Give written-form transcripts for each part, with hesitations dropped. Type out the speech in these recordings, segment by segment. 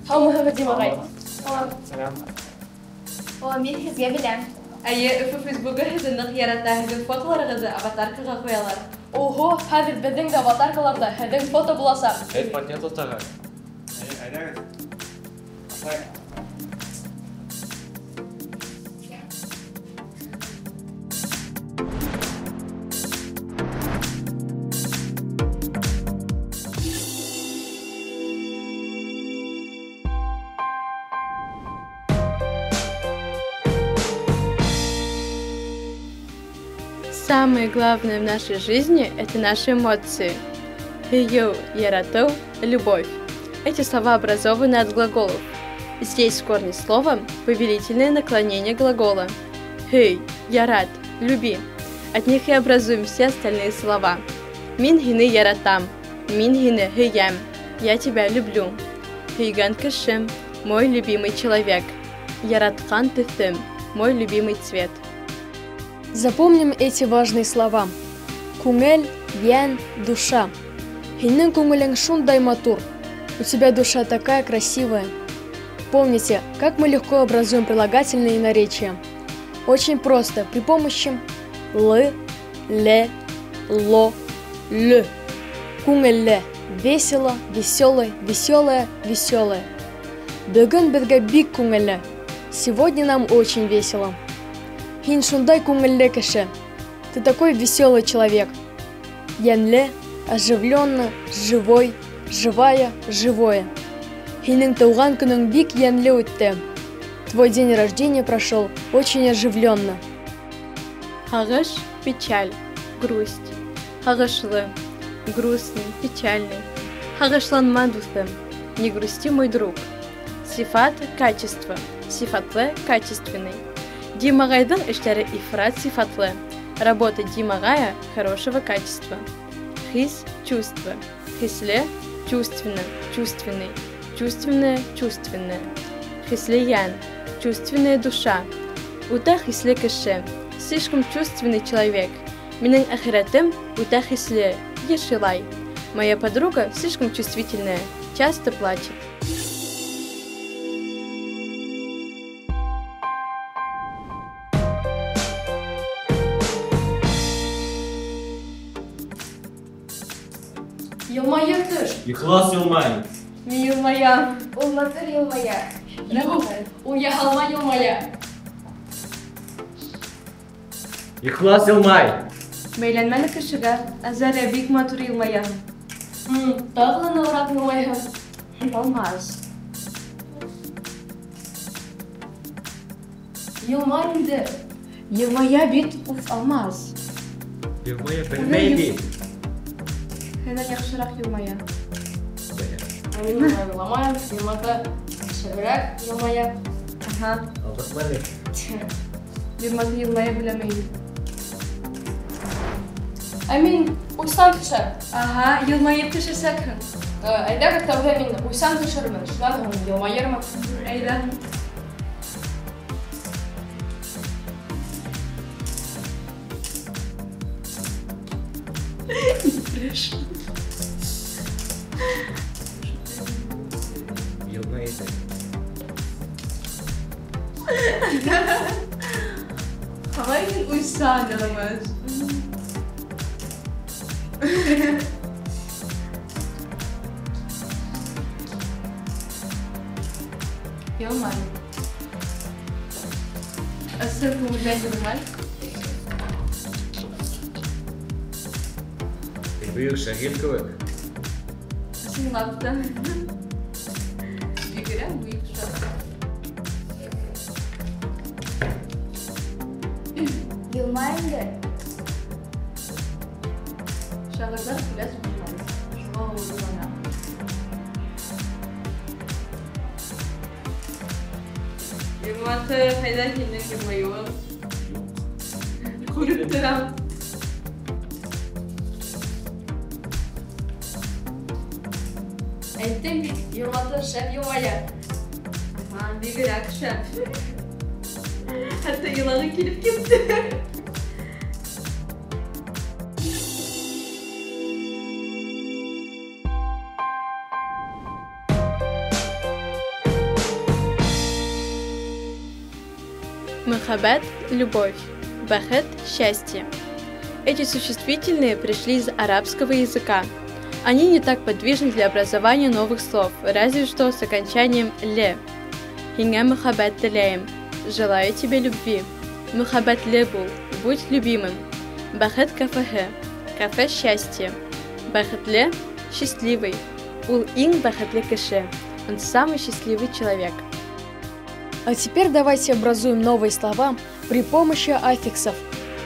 Hamıгы Димагай. Selam. Мен һезгә беләм. Әйе, Фейсбукка һезне ярата, һеҙҙең фотоларығыҙҙы аватаркаға ҡуялар. Ого, хәҙер беҙҙең дә аватаркаларда һеҙҙең фото буласаҡ. Һеҙ патент тотағыҙ. Әйҙәгеҙ. Самое главное в нашей жизни – это наши эмоции. Хию, ярату, любовь. Эти слова образованы от глаголов. Здесь в корне слова повелительное наклонение глагола. Хей, ярат, люби. От них и образуем все остальные слова. Мин хины яратам, мин хины хиям. Я тебя люблю. Хейган кышым, мой любимый человек. Яраткан тыфтым, мой любимый цвет. Запомним эти важные слова. Күңел, ян, душа. Һинең күңелең шундай матур. У тебя душа такая красивая. Помните, как мы легко образуем прилагательные и наречия? Очень просто, при помощи лы, ле, ло, лы. Күңелле, весело, веселый, веселая, веселая. Бөгөн беҙгә бик күңелле. Сегодня нам очень весело. Һин шундай күңелле кеше. Ты такой веселый человек. Йәнле, оживленно, живой, живая, живое. Һинең тыуған көнөң бик йәнле үтте. Твой день рождения прошел очень оживленно. Хагыш, печаль, грусть. Хагышлы, грустный, печальный. Хагышланма дуҫым, не грусти, мой друг. Сифат, качество. Сифатлы, качественный. Димагайдың эшләре ифрат сифатлы. Работа Димагая хорошего качества. Хис – чувство. Хисле – чувственно, чувственный. Чувственное – чувственное. Хислеян – чувственная душа. Ута хисле кеше. Слишком чувственный человек. Минең ахиратым ута хисле. Ешилай. Моя подруга слишком чувствительная. Часто плачет. Йылмайыр төш. Ихлас йылмай. Мин йылмаям. Ул матур йылмая. Ул яһалма йылмая. Ихлас йылмай. Бәйләнмәле кешегә Азалия бик матур йылмая. Тағы да нығыраҡ йылмайһың. Алмаз. Йылмай инде. Йылмая бит, уф, Алмаз. Йылмая белмәй бит. Һинән яҡшыраҡ йылмая. Мин йылмайым, Йылмата кешерәк йылмая. Алғысмәле. Йылмата йылмая беләмәй. Мин уйсан төшәр. Йылмайып төшәсәкһең. Әйҙәгеҙ тәүҙә мин уйсан төшөрмөн. Шунан һуң йылмайырмын. Әйҙә. Йылмай итә. Ҡалай мин уйсан йылмаз. Йылмай. Ысыр күңелдән йылмай. Бөйөк шәһир кеүек. Сыйлап та. Бигерәк бөйөк шәһәр. Йылмай инде. Шағырдан күләс болмамыз. Шуға олғана. Йылматы қайда кенен келмейуім? Көріп тұрам. Әйттім бик, Йылматы шәп йылмая. Бигірәк шәп. Хәтта йылағы келіп кепті. Махаббат – любовь, бахет – счастье. Эти существительные пришли из арабского языка. Они не так подвижны для образования новых слов, разве что с окончанием «ле». Хинга махаббат телеем – желаю тебе любви. Махаббат лебул – будь любимым. Бахет кафехе – кафе счастье. Бахет ле – счастливый. Ул ин бахет ле кеше – он самый счастливый человек. А теперь давайте образуем новые слова при помощи аффиксов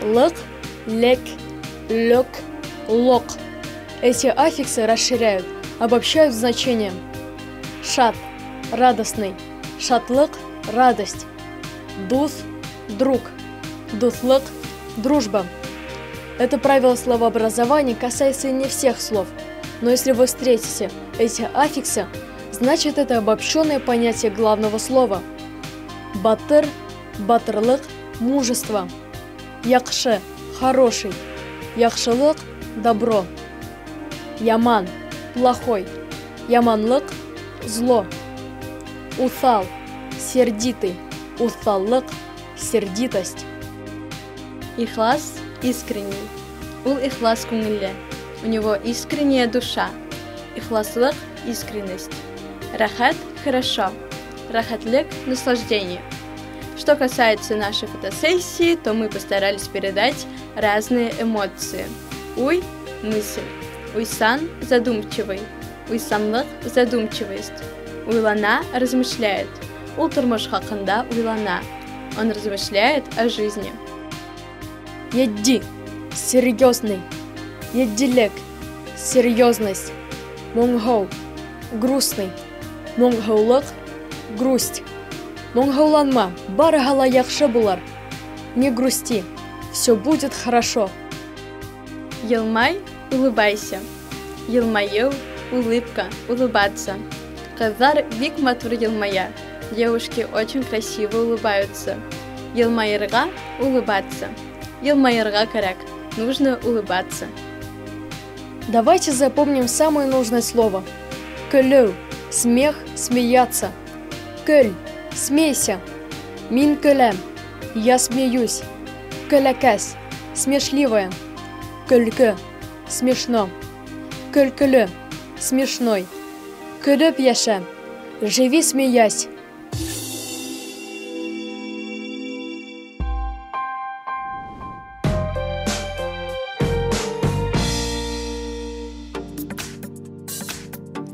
лык, лек, лёк, лок. Эти аффиксы расширяют, обобщают значение. Шат – радостный, шатлык – радость, дуth – друг, дутлык – дружба. Это правило словообразования касается не всех слов, но если вы встретите эти аффиксы, значит это обобщенное понятие главного слова. Батыр – батырлык, мужество. Якшы – хороший, яхшылык – добро. Яман – плохой, яманлык – зло. Уthал – сердитый, уthаллык – сердитость. Ихлас – искренний. Ул ихлас күңелле. У него искренняя душа. Ихласлык – искренность. Рахат – хорошо. Рахатлык – наслаждение. Что касается нашей фотосессии, то мы постарались передать разные эмоции. Уй – мысль. Уйсан – задумчивый. Уйсанлык – задумчивость. Уйлана – размышляет. Ул тормыш хакында уйлана. Он размышляет о жизни. Едди – серьезный. Еддилек – серьезность. Монгхоу – грустный. Монгхоулык – грусть. Монгхоуланма, барыгала яхшы булар. Не грусти, все будет хорошо. Йылмай – улыбайся. Йылмаю – улыбка, улыбаться. Казар бик матур йылмая. Девушки очень красиво улыбаются. Йылмайырга – улыбаться. Йылмайырга кәрәк. Нужно улыбаться. Давайте запомним самое нужное слово. Көлөу – смех, смеяться. Көл – смейся. Мин көләм – я смеюсь. Көләкәс – смешливая. Көлкө – смешно. Көлкөлө – смешной. Көлөп яша – живи смеясь.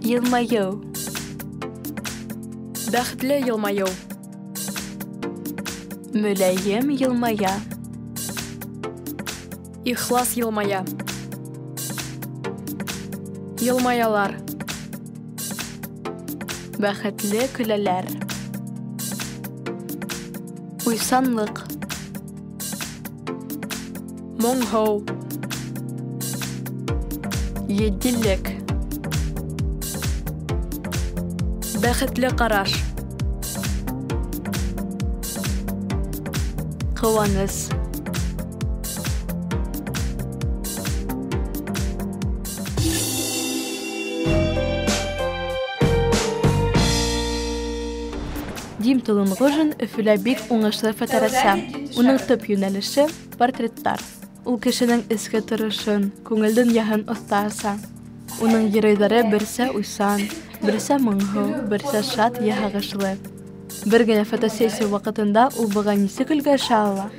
Йылмаю. Бәхетле йылмаю. Мөләйем йылмая. Ихлас йылмая. Йылмаялар. Бәхетле көләләр. Уйсанлык. Моңхоу. Еддилек. Бәхетле караш. Кыланыс. Дим Тулымғыжын Өфөлә бик уңышлы фоторәссам. Уның төп юнәлеше – портреттар. Ул кешенең эске торышын, күңелдән яһын оста. Уның геройлары берсе уйсан, берсе моңһу, берсе шат яһагышлы. Бер генә фотосессия вакытында ул быга нисек өлгәшә ала?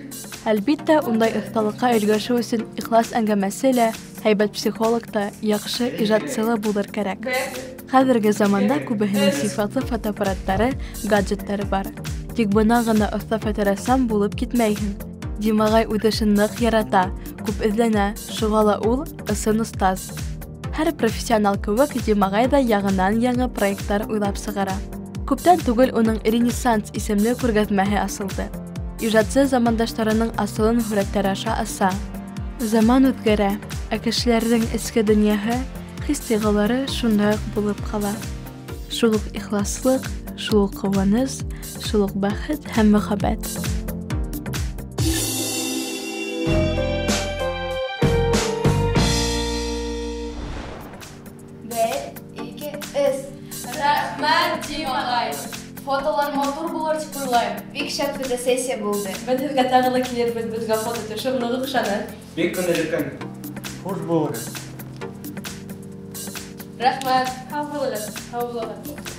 Әлбиттә, ундай осталыкка өлгәшү өчен ихлас әңгәмәсе лә, һәйбәт психолог та, яхшы иҗатчылы булыр кәрәк. Хәзерге заманда күбеһенең сыйфатлы фотоаппараттары, гаджеттары бар. Тик бына гына оста фоторәссам булып китмәйһең. Димагай үҙешен ныҡ ярата, күп эҙләнә, шуға ла ул ысын остаз. Һәр профессионал кеүек Димагай да яңынан яңы проекттар уйлап сығара. Күптән түгел уның «Ренессанс» исемле күргәҙмәһе асылды. Ижадсы замандаштарының асылын һүрәттәр аша аса. Заман үҙгәрә, ә кешеләрҙең эске донъяһы, хис-тойғолары шундай уҡ булып ҡала. Шул уҡ ихласлыҡ, шул уҡ ҡыуаныс, шул уҡ бәхет һәм мөхәббәт. 1, 2, 3. Рәхмәт, Димагай. Фотолар матур булыр тип уйлайым. Бик шәп фотосессия булды. Беҙ һеҙгә тағы ла килербеҙ, беҙгә фото төшөп, ныҡ оҡшаны. Бик күңелле. Хуш булығыҙ. Рәхмәт, һау булығыҙ, һау булығыҙ.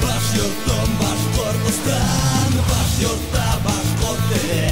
Баш йортта Башҡортостан, баш йортта Башҡорт теле.